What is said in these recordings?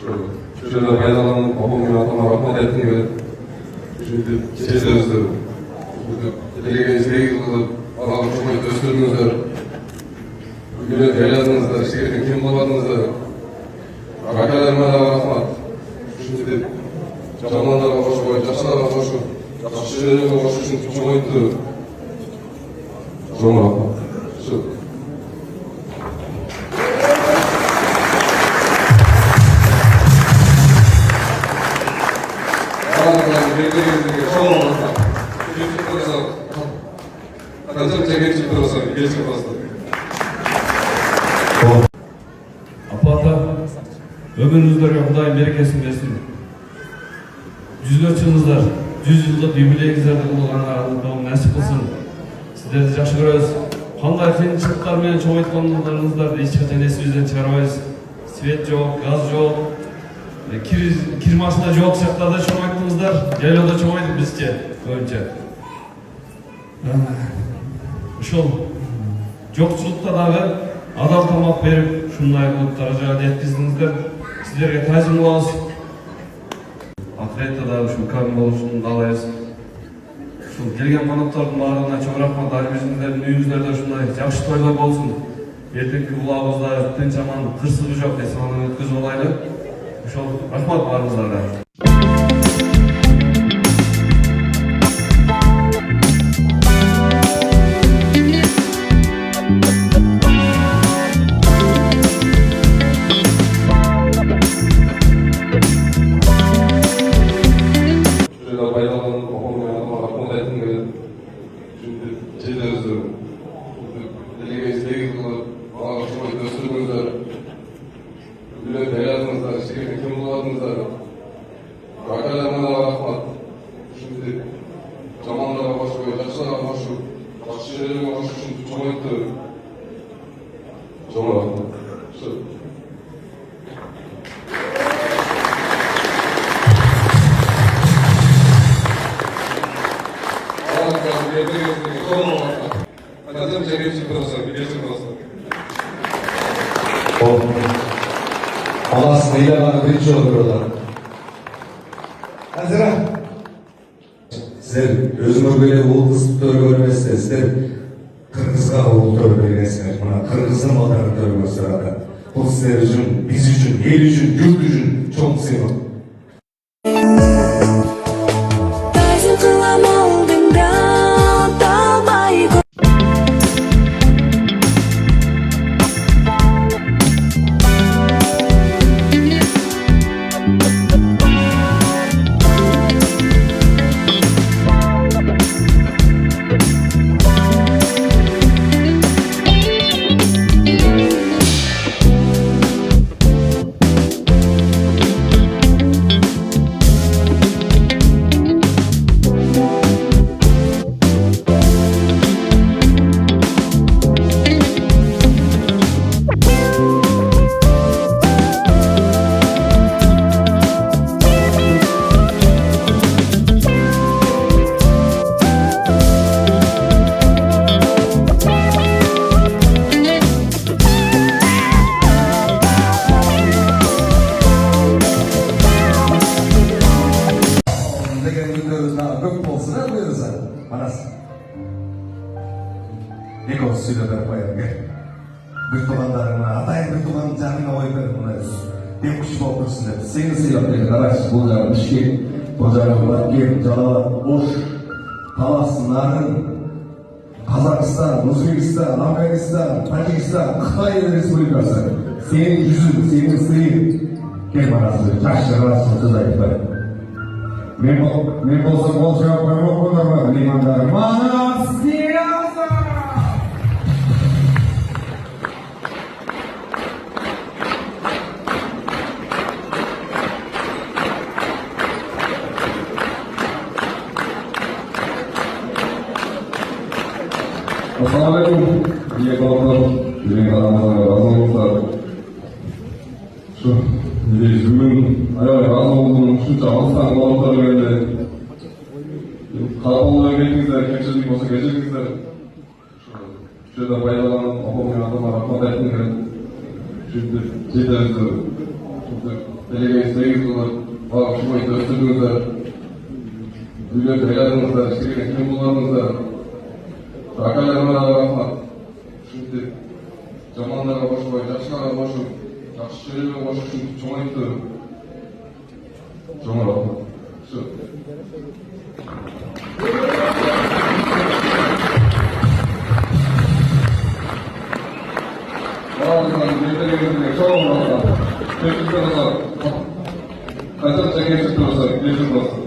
Şu жерде пайдаланып, апаммен атама рахмат айтқым келеді. Сезімізді телеген 8 қылып, балалық шоқайды өстірдіңіздер. Үйладыңыздар, ешкерден кем болмадыңыздар. Акаларыма да рахмат. Жамандарға қошу қойып, жақсыларға қошу, жақсы жерлерге қошу үшін жоғайтты. Жоң рахмат. Апа-ата, өміріңіздерге Құдай берекесін берсін. 100-ге шығыңыздар, 100 жылдық юбилейіңіздерді қылғанға нәсіп қылсын. Сіздерді жақсы көреміз. Қандай қиыншылықтармен чоңайтқандарыңыздарды ешқашан есімізден шығармайыз. Свет жоқ, газ жоқ, кир машина жоқ шақтарда чоңайттыңыздар. Жайлауда чоңайдық бізше, көбінше. Ошол жоқшылықта дағы адал тамақ беріп, шундай қылып даражаға жеткіздіңіздер. Сіздерге тәжім болабыз. Ақыретте да ушу кәміл болушун каалайбыз. Ушул келген коноктордун баарына чоң рахмат айтып сиздердин үйүңүздөрдө ушундай жакшы тойлор болсун. Эртеңки улабызда тынч аман кырсыгы жок эсен өткөзүп алайлы. Ошол рахмат баарыңыздарга. Жамандарға қошу қойып, жақсыларға қошу, жақсы жерлерге қошу үшін жоғайтты. Жоң рахмат. Баласын ыйлағаны бірінші жолы көрді. Әзіра, сіздер өзіңізге ұл қызды төргөр емессіздер, сіздер қырғызға ұл төргергенсіздер. Мына қырғыздың балдарын төргөрсіздер. Бұл сіздер үшін, біз үшін, ел үшін, жұрт үшін чоң сыйлық. Никос сөйлеп беріп қояды. Bir туғандарыңа, атайын бір туғанның жағына қойып беріп, мұнай деп күш болып тұрсын деп. Сені сыйлап деген қарайшы, бұл жағын ішке, бұл жағын Латвия, Жалала, Ош, Талас, Нарын, Қазақстан, Өзбекстан, Афганистан, Тәжікстан, Қытай Республикасы. Сенің жүзің, сенің сыйың. Кел манасы, жақшы расыл сөз айтып бар. Мен болсам ол жауап қоймақ боларма, лимандар. Манас Дияза! Ассалаумағалейкум, ие балалар, деген адамдарға разы болыңыздар. Бүгін аябай разы болдым, шынша алыстан балалар келді. Қалапалыға келдіңіздер, кемшілік болса кешіріңіздер. Şu жерде пайдаланып, апам мен атама рахмат айтқым келеді. Жетеріңіздер. Dilege 8 yıllık bağışmayı östürdüğünüzler, Düğünü ayladığınızda, işlerine kim bulmadığınızda, Akalarına rahmat. Şimdi zamanlara boşmayı, yaşlara boşup, yaşlarına boşup şimdi çoğayıptı. Çoğun rahmat. Şu. Ağzından yeterli çoğun rahmat. Teşekkür ederim. Kaçak çekip çıkıyorsa, geçip olsun.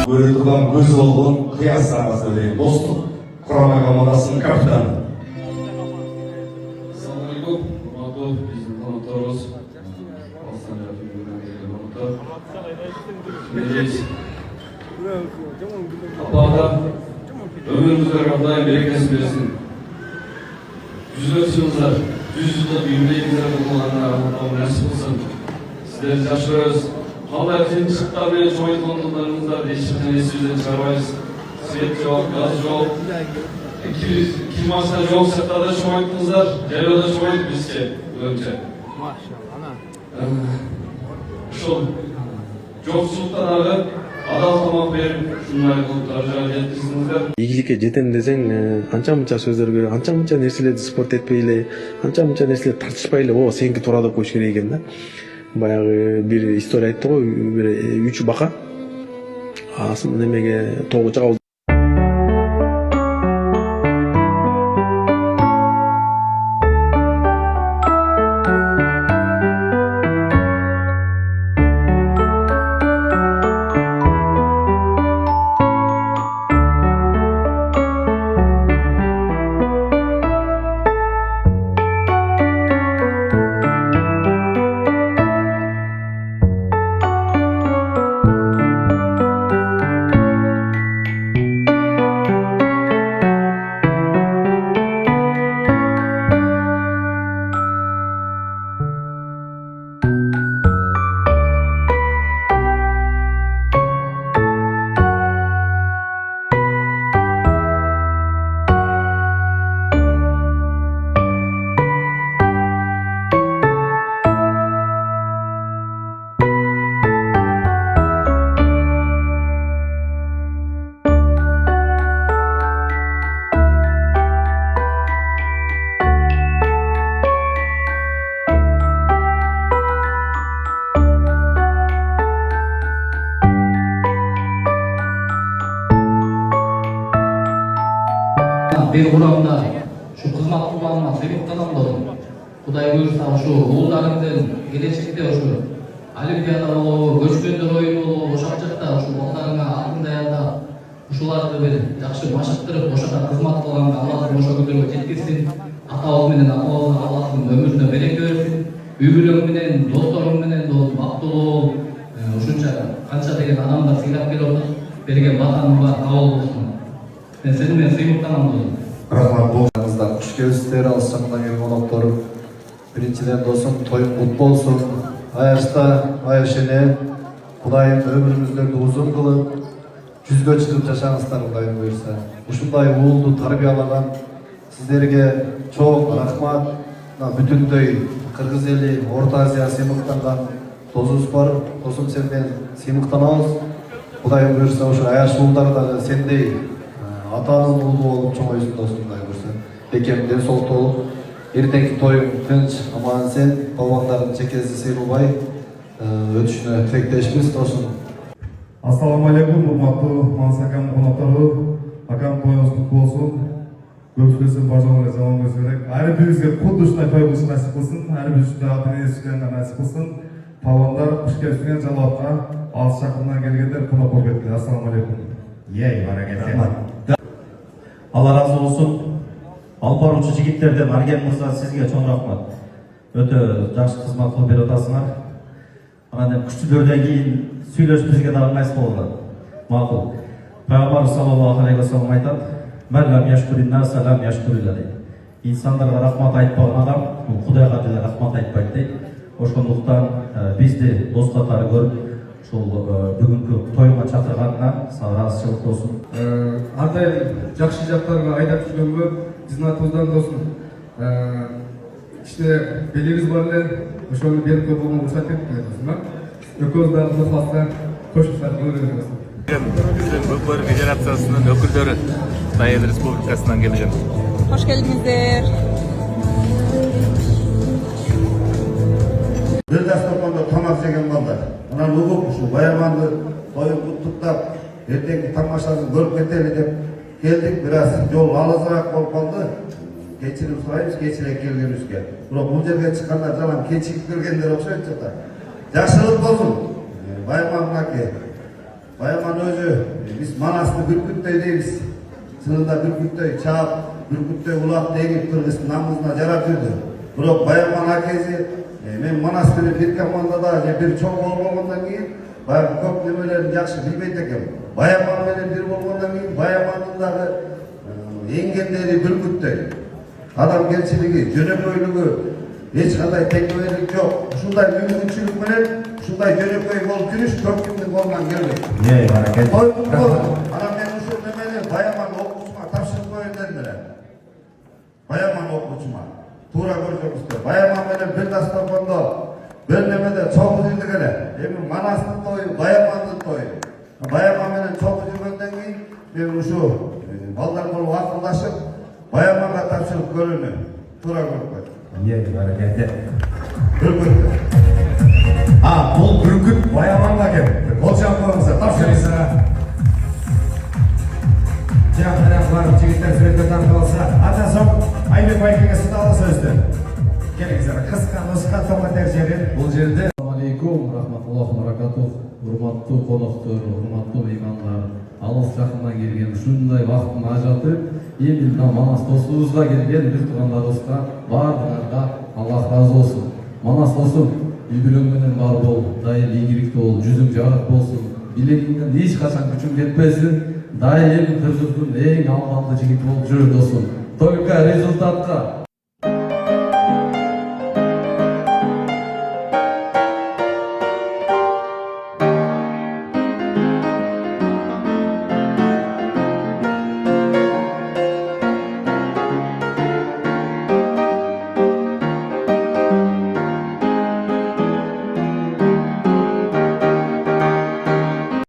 Buyurtulan göz olgun kıyaslarına söyleyeyim dostum. Kurama Komandası'nın kaptanı. Assalamualaikum warahmatullahi биздин конокторубуз. Алыстан келген коноктор. Мейс. Апа, ömrünüzde Rabbim bereketini versin. Yüzler yıllar, 100 yılda birbirlerine olanlar Allah'ım nasip olsun. Sizleri yaşıyoruz. Allah için çıktıklarına çoğu konularımızda değişikliğini sizden çağırmayız. Siyet yok, gaz yok. Kim varsa yok, setlerde çoğu etkinizler. Geliyorda çoğu et bizke önce. Şu yoksulluktan abi адал тамак берип ушундай кылып даражага жеткиздиңиздер. ийгиликке жетем десең анча мынча сөздөргө анча мынча нерселерди спорт этпей эле анча мынча нерселерди тартышпай эле о сеники туура деп коюш керек экен да. Баягы бир история айтты го, бир 3 бака немеге тоого чыга. Bir uğramda şu kızmak kullanma sevinçtanan doğdum. Kuday buyursa şu oğullarımdın gelecekte şu Olimpiyada olup, göçkünдөр oyunu olup, oşakçıkta şu oğullarına altında yanda uşulardı bir jakşı maşıktırıp oşaka kızmat kılganda Allah'ın oşa gündürgө жеткирсин. Ата-oğul menen ata-oğuluna Allah'ın ömrüne bereke versin. Ügülüң menen, dostоруң менен бактылуу ушунча канча деген адамдар сыйлап келип берген батаның бар кабыл болсун. Мен сени менен сыймыктанам досум. Рахмат болсаңыздар, құш келіпсіздер, алыстан келген қонақтар. Біріншіден досым, тойың құтты болсын. Аяшта, аяшене, Құдайым өміріңіздерді ұзын қылып, жүзге шығып жашаңыздар Құдайым бұйырса. Ушундай уулду тарбиялаған сіздерге чоң рахмат. Бүтүндөй Кыргыз эли, Орта Азия сыймыктанган досубуз бар. Досум, сенден сыймыктанабыз. Құдайым бұйырса, ушу аяш уулдар дагы сендей атанын уулу болуп чоңойсун досум Кудай буйрса. Бекемден солто болуп, эртеңки тоюң тынч, аман сен, балбандардын чекеси сыйылбай өтүшүнө тилектешпиз досум. Ассаламу алейкум, урматтуу Манас акам коноктору. Акам тоюңуз куттуу болсун. Көпчүлүктүн бажоңуна жаман керек. Ар бирибизге кудду ушундай той болушу насип кылсын. Ар бир ушундай ата-эне сүйлөнгөн насип кылсын. Балбандар куш келиптен жалаатка алыс жакындан келгендер конок болуп кетти. Ассаламу алейкум. Ей, баракет. Allah razı olsun. Алпаруучу жигиттерден Арген мырза сизге чоң рахмат. Өтө жакшы кызмат кылып берип атасыңар. Анан күчтүүлөрдөн кийин сүйлөшүп бизге дагы насип болгон. Макул. Пайгамбар саллаллаху алейхи ва саллям айтат: "Мен лам яшкурин-нас лам яшкурилла" дейт. Инсандарга рахмат айтпаган адам Кудайга деле рахмат айтпайт дейт. Ошондуктан бизди дос катары көрүп, ушул бүгүнкү тойго чакырганына ыраазычылык болсун. Ар дайым жакшы жактарга айдап жүргөнгө биздин атыбыздан досум. İşte belirsiz var ile ошону берип койгонго уруксат берип досум. Экөөбүз дагы Кудай кааласа кошуп көрөбүз. Bizim Böbür Federasyası'nın ökülleri Tayel Respublikası'ndan geleceğim. Hoş geldinizler. Bir dasturxonda tamak yegen balдар. Анан угуп ушу баяманды тоюн куттуктап, эртеңки тамашасын көрүп кетели деп келдик. Бир аз жол алысыраак болуп калды. Кечирим сурайбыз кечирээк келгенибизге. Бирок бул жерге чыкканда жалаң кечигип келгендер окшойт жакта. Жакшылык болсун. Баяман аке. Баяман өзү биз Манасты бүркүттөй дейбиз. Чынында бүркүттөй чаап, бүркүттөй улап дегип Кыргыздын намысына жарап жүрдү. Бирок Баяман акеси мен Манас менен бир командада бир чоң болгондон кийин баягы көп немелерин жакшы билбейт экенмин. Баяман менен бир болгондон кийин Баямандын дагы эңгендери бүркүттөй. Адамгерчилиги, жөнөкөйлүгү эч кандай теңдөөлүк жок. Ушундай мүмкүнчүлүк менен ушундай жөнөкөй болуп жүрүш көп кимдин колунан келбейт. Анан мен ушул немени Баяман окуучума тапшырып коеюн дедим эле. Баяман окуучума туура көрсөңүздөр. Баяман менен бир дастаркондо бир немеде чогуу жүрдүк эле. Эми Манастын тою, Баямандын тою. Баяман менен чогуу жүргөндөн кийин мен ушу балдар болуп акылдашып Баяманга тапшырып көрүүнү туура көрүп койдум. Бүркүт. Бул бүркүт Баяманга келип. Кол жаап коюңуздар. Тапшырыңыз. Жактан барып жигиттер сүрөткө тартып алса, андан соң Айбек байкеге суналы сөздү. Келиңиздер. Кыска нуска токтор жери бул жерде. Ассаламу алейкум, рахматуллахи ва баракатух. Урматтуу коноктор, урматтуу меймандар, алыс жакындан келген ушундай вакыттын ажатып, эми Манас досубузга келген бир туугандарыбызга баардыгыңарга Аллах разы болсун. Манас досум, үй бүлөң менен бар бол, дайым ийгиликтүү бол, жүзүң жарык болсун, билегиңден эч качан күчүң кетпесин, дайым кыргыздын эң амалдуу жигити болуп жүр досум. Только результатка